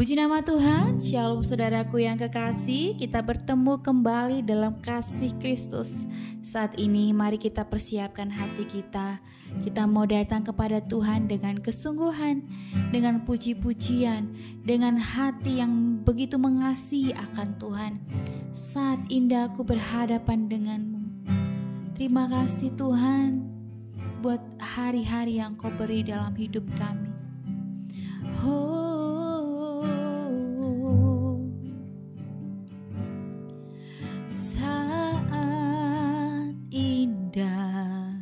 Puji nama Tuhan, Shalom saudaraku yang kekasih, kita bertemu kembali dalam kasih Kristus. Saat ini mari kita persiapkan hati kita. Kita mau datang kepada Tuhan dengan kesungguhan, dengan puji-pujian, dengan hati yang begitu mengasihi akan Tuhan. Saat indah aku berhadapan denganmu. Terima kasih Tuhan buat hari-hari yang Kau beri dalam hidup kami. Saat indah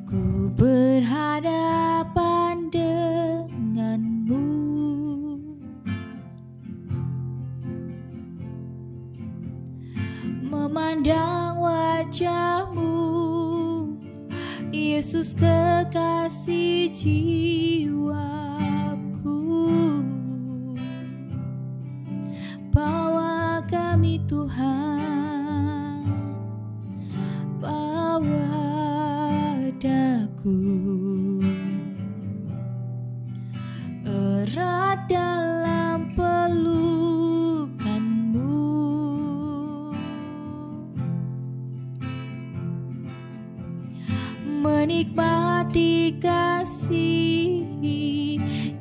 ku berhadapan denganmu, memandang wajahmu, Yesus kekasih jiwaku. Bawa kami Tuhan, bawa daku, erat dalam pelukanmu. Menikmati kasih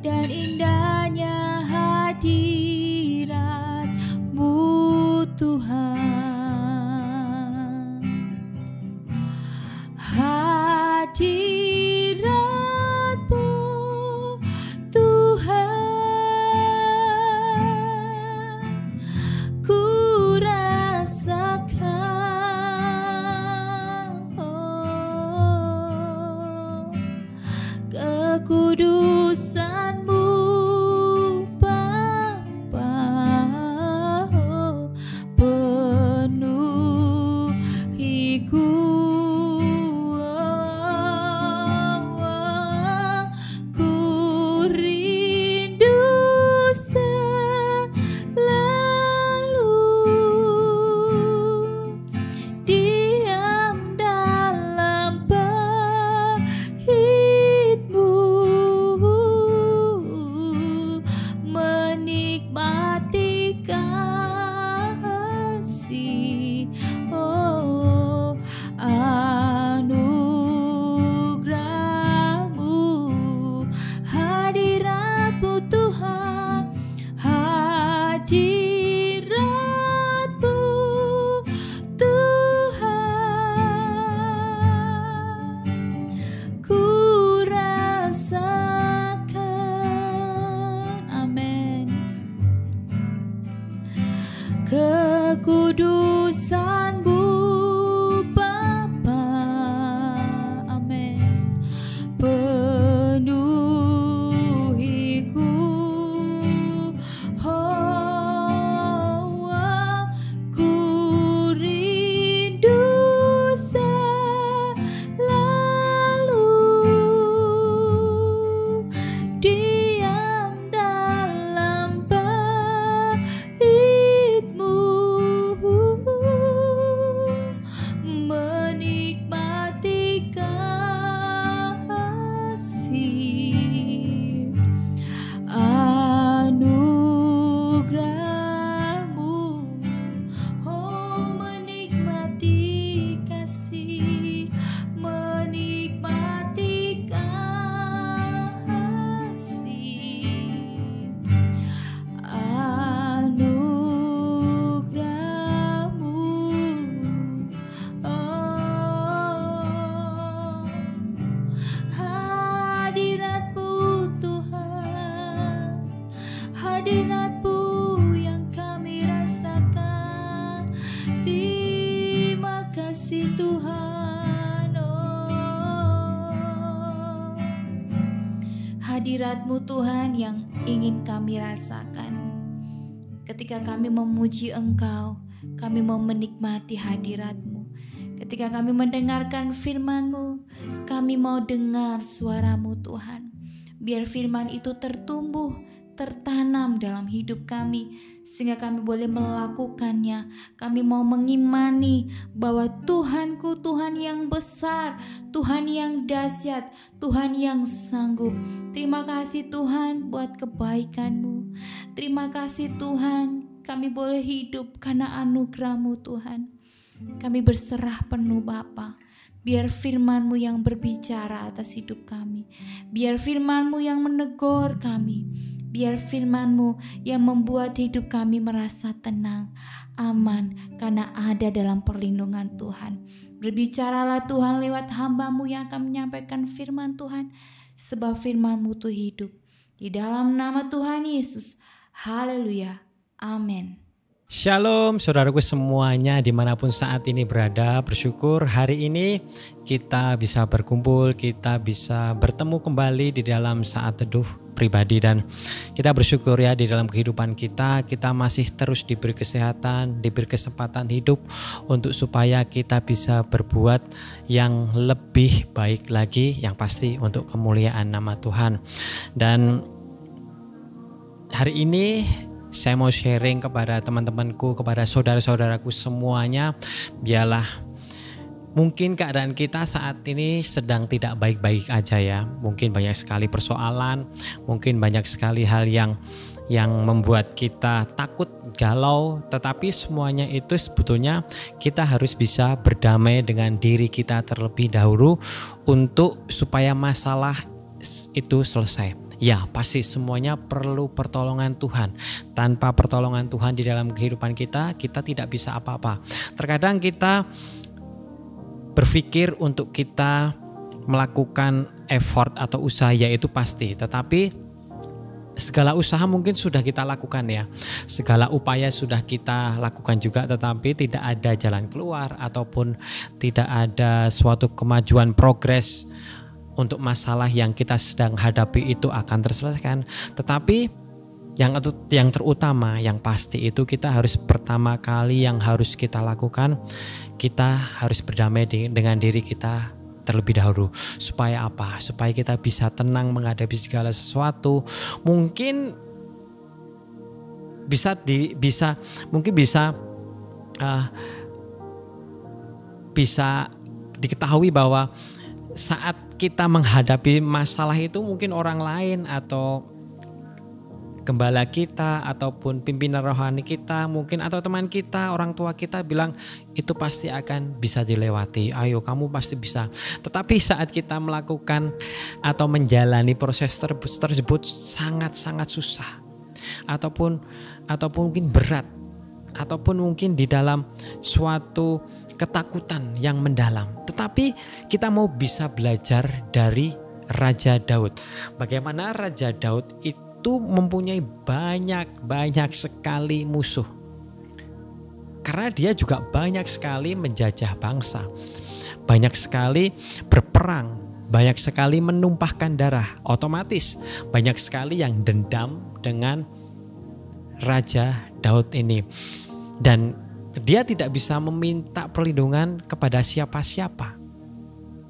dan indahnya hadirat-Mu Tuhan. Hadirat-Mu Tuhan, ku rasakan kekudusan-Mu Bapa, penuhiku. Ku rindu selalu diam dalam bait-Mu, menikmati kasih, anugerah-Mu, hadirat-Mu Tuhan, hadirat-Mu Tuhan, ku rasakan, amin, kekudusan-Mu Bapa, amin, penuhiku. Ku rindu selalu diam dalam bait-Mu, menikmati kasih, anugerah-Mu, menikmati kasih, menikmati kasih, anugerah-Mu, hadirat-Mu Tuhan, hadirat-Mu yang kami rasakan. Terima kasih Tuhan, hadirat-Mu Tuhan yang ingin kami rasakan. Ketika kami memuji Engkau, kami mau menikmati hadirat-Mu. Ketika kami mendengarkan firman-Mu, kami mau dengar suara-Mu Tuhan. Biar firman itu tertumbuh tertanam dalam hidup kami, sehingga kami boleh melakukannya. Kami mau mengimani bahwa Tuhanku Tuhan yang besar, Tuhan yang dahsyat, Tuhan yang sanggup. Terima kasih Tuhan buat kebaikan-Mu. Terima kasih Tuhan, kami boleh hidup karena anugerah-Mu Tuhan. Kami berserah penuh Bapa. Biar firman-Mu yang berbicara atas hidup kami. Biar firman-Mu yang menegur kami. Biar firman-Mu yang membuat hidup kami merasa tenang, aman, karena ada dalam perlindungan Tuhan. Berbicaralah Tuhan lewat hamba-Mu yang akan menyampaikan firman Tuhan, sebab firman-Mu itu hidup. Di dalam nama Tuhan Yesus, haleluya, amin. Shalom saudaraku semuanya dimanapun saat ini berada, bersyukur hari ini kita bisa berkumpul, kita bisa bertemu kembali di dalam saat teduh pribadi, dan kita bersyukur ya di dalam kehidupan kita masih terus diberi kesehatan, diberi kesempatan hidup untuk supaya kita bisa berbuat yang lebih baik lagi, yang pasti untuk kemuliaan nama Tuhan. Dan hari ini saya mau sharing kepada teman-temanku, kepada saudara-saudaraku semuanya, biarlah mungkin keadaan kita saat ini sedang tidak baik-baik aja ya. Mungkin banyak sekali persoalan, mungkin banyak sekali hal yang membuat kita takut, galau, tetapi semuanya itu sebetulnya kita harus bisa berdamai dengan diri kita terlebih dahulu untuk supaya masalah itu selesai. Ya, pasti semuanya perlu pertolongan Tuhan. Tanpa pertolongan Tuhan di dalam kehidupan kita tidak bisa apa-apa. Terkadang kita berpikir untuk kita melakukan effort atau usaha, yaitu pasti. Tetapi segala usaha mungkin sudah kita lakukan ya. Segala upaya sudah kita lakukan juga, tetapi tidak ada jalan keluar ataupun tidak ada suatu kemajuan progres untuk masalah yang kita sedang hadapi itu akan terselesaikan. Tetapi yang terutama, yang pasti itu kita harus pertama kali yang harus kita lakukan, kita harus berdamai dengan diri kita terlebih dahulu. Supaya apa? Supaya kita bisa tenang menghadapi segala sesuatu. Mungkin bisa diketahui bahwa saat kita menghadapi masalah itu mungkin orang lain atau gembala kita ataupun pimpinan rohani kita mungkin atau teman kita, orang tua kita bilang itu pasti akan bisa dilewati. Ayo kamu pasti bisa. Tetapi saat kita melakukan atau menjalani proses tersebut sangat-sangat susah. Ataupun mungkin berat, ataupun mungkin di dalam suatu ketakutan yang mendalam. Tetapi kita mau bisa belajar dari Raja Daud. Bagaimana Raja Daud itu mempunyai banyak sekali musuh. Karena dia juga banyak sekali menjajah bangsa. Banyak sekali berperang, banyak sekali menumpahkan darah. Otomatis banyak sekali yang dendam dengan Raja Daud ini. Dan dia tidak bisa meminta perlindungan kepada siapa-siapa.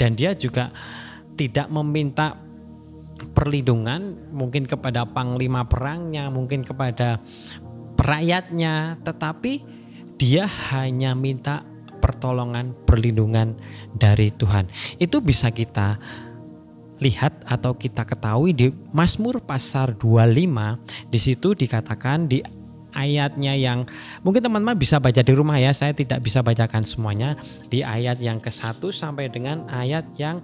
Dan dia juga tidak meminta perlindungan mungkin kepada panglima perangnya, mungkin kepada rakyatnya. Tetapi dia hanya minta pertolongan, perlindungan dari Tuhan. Itu bisa kita lihat atau kita ketahui di Mazmur pasal 25. Di situ dikatakan di ayatnya yang mungkin teman-teman bisa baca di rumah ya, saya tidak bisa bacakan semuanya. Di ayat yang ke-1 sampai dengan ayat yang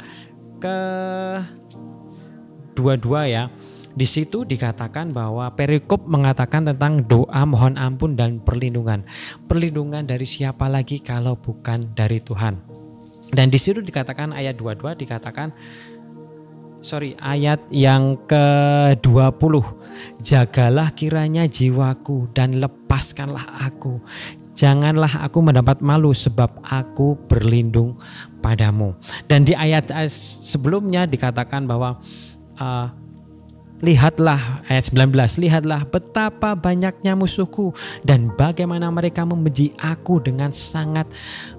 ke-22 ya. Di situ dikatakan bahwa perikop mengatakan tentang doa mohon ampun dan perlindungan. Perlindungan dari siapa lagi kalau bukan dari Tuhan. Dan di situ dikatakan ayat 22 dikatakan ayat yang ke-20, jagalah kiranya jiwaku dan lepaskanlah aku. Janganlah aku mendapat malu sebab aku berlindung padamu. Dan di ayat sebelumnya dikatakan bahwa lihatlah ayat 19, lihatlah betapa banyaknya musuhku dan bagaimana mereka membenci aku dengan sangat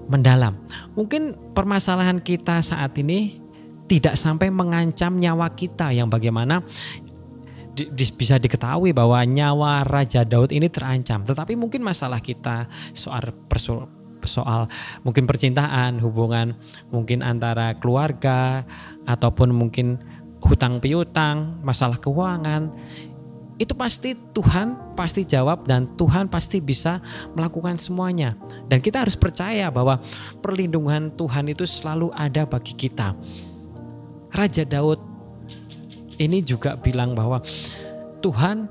mendalam. Mungkin permasalahan kita saat ini tidak sampai mengancam nyawa kita, yang bagaimana bisa diketahui bahwa nyawa Raja Daud ini terancam. Tetapi mungkin masalah kita soal mungkin percintaan, hubungan mungkin antara keluarga, ataupun mungkin hutang piutang, masalah keuangan, itu pasti Tuhan pasti jawab dan Tuhan pasti bisa melakukan semuanya. Dan kita harus percaya bahwa perlindungan Tuhan itu selalu ada bagi kita. Raja Daud ini juga bilang bahwa Tuhan,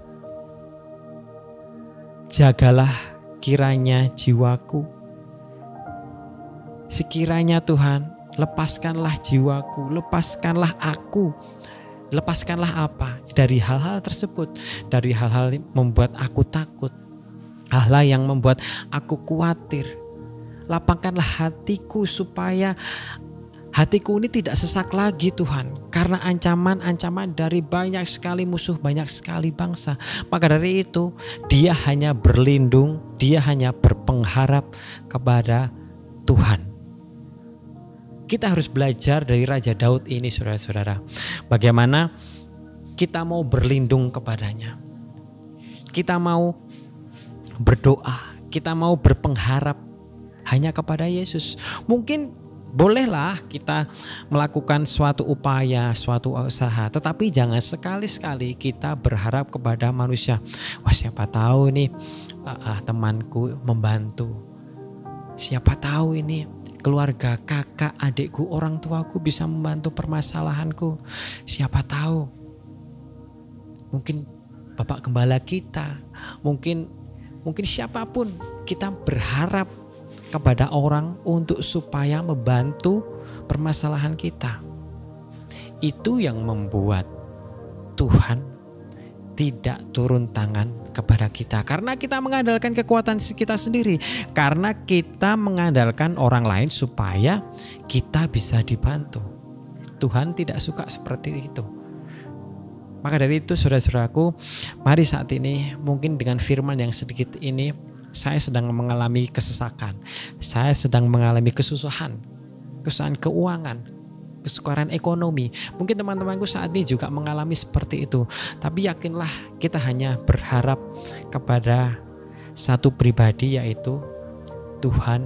jagalah kiranya jiwaku. Sekiranya Tuhan, lepaskanlah jiwaku, lepaskanlah aku. Lepaskanlah apa? Dari hal-hal tersebut, dari hal-hal yang membuat aku takut, hal-hal yang membuat aku khawatir. Lapangkanlah hatiku supaya hatiku ini tidak sesak lagi Tuhan, karena ancaman-ancaman dari banyak sekali musuh, banyak sekali bangsa. Maka dari itu dia hanya berlindung, dia hanya berpengharap kepada Tuhan. Kita harus belajar dari Raja Daud ini, saudara-saudara. Bagaimana kita mau berlindung kepadanya. Kita mau berdoa, kita mau berpengharap hanya kepada Yesus. Mungkin bolehlah kita melakukan suatu upaya, suatu usaha, tetapi jangan sekali-sekali kita berharap kepada manusia. Wah, siapa tahu nih temanku membantu. Siapa tahu ini keluarga, kakak, adikku, orang tuaku bisa membantu permasalahanku. Siapa tahu mungkin Bapak Gembala kita, mungkin siapapun, kita berharap kepada orang untuk supaya membantu permasalahan kita. Itu yang membuat Tuhan tidak turun tangan kepada kita, karena kita mengandalkan kekuatan kita sendiri, karena kita mengandalkan orang lain supaya kita bisa dibantu. Tuhan tidak suka seperti itu. Maka dari itu, saudara-saudaraku, mari saat ini mungkin dengan firman yang sedikit ini, saya sedang mengalami kesesakan, saya sedang mengalami kesusahan keuangan, kesukaran ekonomi. Mungkin teman-temanku saat ini juga mengalami seperti itu. Tapi yakinlah, kita hanya berharap kepada satu pribadi, yaitu Tuhan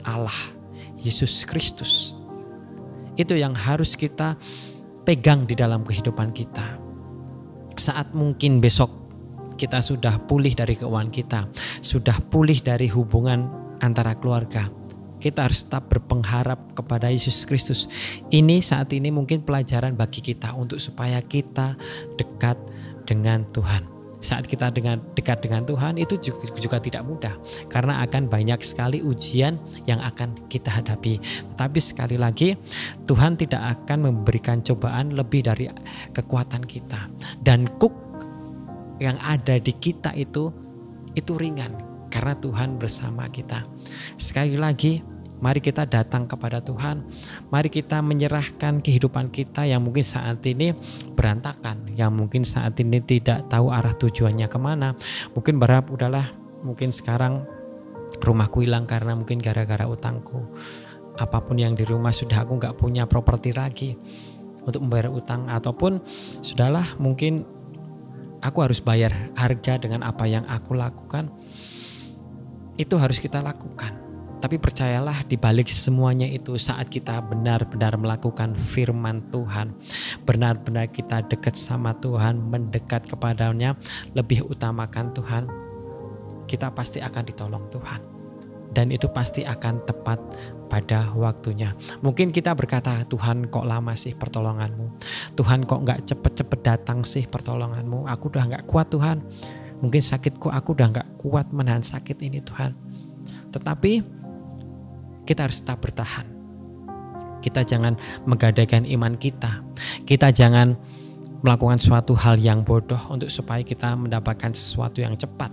Allah, Yesus Kristus. Itu yang harus kita pegang di dalam kehidupan kita. Saat mungkin besok kita sudah pulih dari keuangan kita, sudah pulih dari hubungan antara keluarga, kita harus tetap berpengharap kepada Yesus Kristus. Ini saat ini mungkin pelajaran bagi kita untuk supaya kita dekat dengan Tuhan. Saat kita dekat dengan Tuhan itu juga tidak mudah, karena akan banyak sekali ujian yang akan kita hadapi. Tapi sekali lagi, Tuhan tidak akan memberikan cobaan lebih dari kekuatan kita. Dan yang ada di kita itu ringan, karena Tuhan bersama kita. Sekali lagi, mari kita datang kepada Tuhan. Mari kita menyerahkan kehidupan kita yang mungkin saat ini berantakan, yang mungkin saat ini tidak tahu arah tujuannya kemana. Mungkin berharap udahlah, mungkin sekarang rumahku hilang karena mungkin gara-gara utangku. Apapun yang di rumah sudah aku gak punya properti lagi untuk membayar utang. Ataupun sudahlah, mungkin aku harus bayar harga dengan apa yang aku lakukan. Itu harus kita lakukan. Tapi percayalah, di balik semuanya itu, saat kita benar-benar melakukan firman Tuhan, benar-benar kita dekat sama Tuhan, mendekat kepadanya, lebih utamakan Tuhan, kita pasti akan ditolong Tuhan. Dan itu pasti akan tepat pada waktunya. Mungkin kita berkata, Tuhan kok lama sih pertolonganmu? Tuhan kok gak cepet-cepet datang sih pertolonganmu? Aku udah gak kuat Tuhan. Mungkin sakitku, aku udah gak kuat menahan sakit ini Tuhan. Tetapi kita harus tetap bertahan. Kita jangan menggadaikan iman kita. Kita jangan melakukan suatu hal yang bodoh untuk supaya kita mendapatkan sesuatu yang cepat.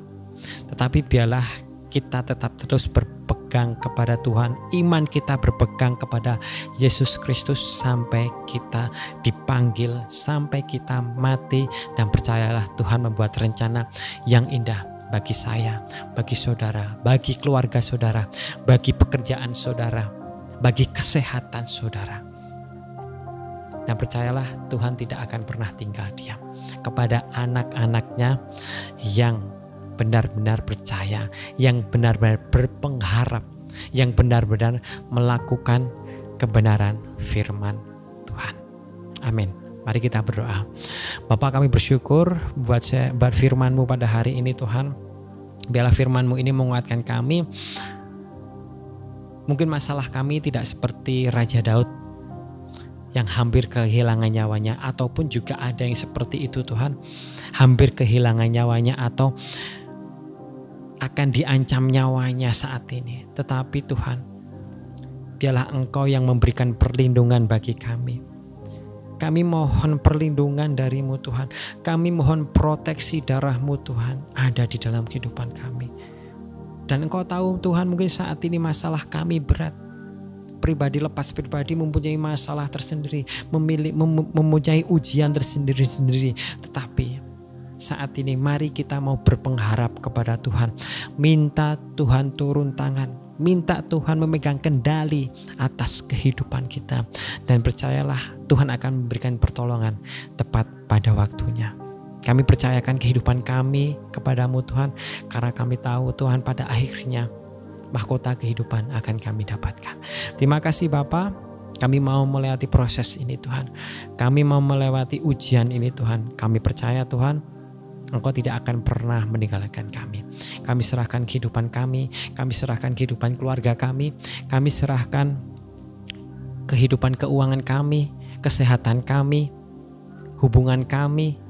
Tetapi biarlah kita tetap terus berpegang kepada Tuhan. Iman kita berpegang kepada Yesus Kristus sampai kita dipanggil, sampai kita mati. Dan percayalah, Tuhan membuat rencana yang indah bagi saya, bagi saudara, bagi keluarga saudara, bagi pekerjaan saudara, bagi kesehatan saudara. Dan percayalah Tuhan tidak akan pernah tinggal diam kepada anak-anaknya yang benar-benar percaya, yang benar-benar berpengharap, yang benar-benar melakukan kebenaran firman Tuhan. Amin. Mari kita berdoa. Bapa, kami bersyukur buat firman-Mu pada hari ini Tuhan. Biarlah firman-Mu ini menguatkan kami. Mungkin masalah kami tidak seperti Raja Daud yang hampir kehilangan nyawanya, ataupun juga ada yang seperti itu Tuhan, hampir kehilangan nyawanya atau akan diancam nyawanya saat ini. Tetapi Tuhan, biarlah Engkau yang memberikan perlindungan bagi kami. Kami mohon perlindungan dari-Mu Tuhan. Kami mohon proteksi darah-Mu Tuhan ada di dalam kehidupan kami. Dan Engkau tahu Tuhan, mungkin saat ini masalah kami berat. Pribadi lepas pribadi mempunyai masalah tersendiri, mempunyai ujian tersendiri-sendiri. Tetapi saat ini mari kita mau berpengharap kepada Tuhan. Minta Tuhan turun tangan. Minta Tuhan memegang kendali atas kehidupan kita. Dan percayalah Tuhan akan memberikan pertolongan tepat pada waktunya. Kami percayakan kehidupan kami kepadamu Tuhan, karena kami tahu Tuhan pada akhirnya mahkota kehidupan akan kami dapatkan. Terima kasih Bapa, kami mau melewati proses ini Tuhan. Kami mau melewati ujian ini Tuhan. Kami percaya Tuhan, Engkau tidak akan pernah meninggalkan kami. Kami serahkan kehidupan kami serahkan kehidupan keluarga kami serahkan kehidupan keuangan kami, kesehatan kami, hubungan kami,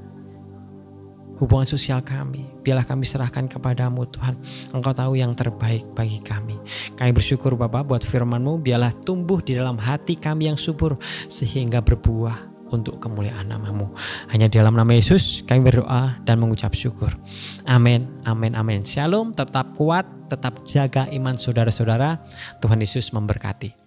hubungan sosial kami. Biarlah kami serahkan kepadamu Tuhan. Engkau tahu yang terbaik bagi kami. Kami bersyukur Bapa buat firman-Mu, biarlah tumbuh di dalam hati kami yang subur sehingga berbuah untuk kemuliaan nama-Mu. Hanya di dalam nama Yesus kami berdoa dan mengucap syukur. Amin, amin, amin. Shalom, tetap kuat, tetap jaga iman saudara-saudara. Tuhan Yesus memberkati.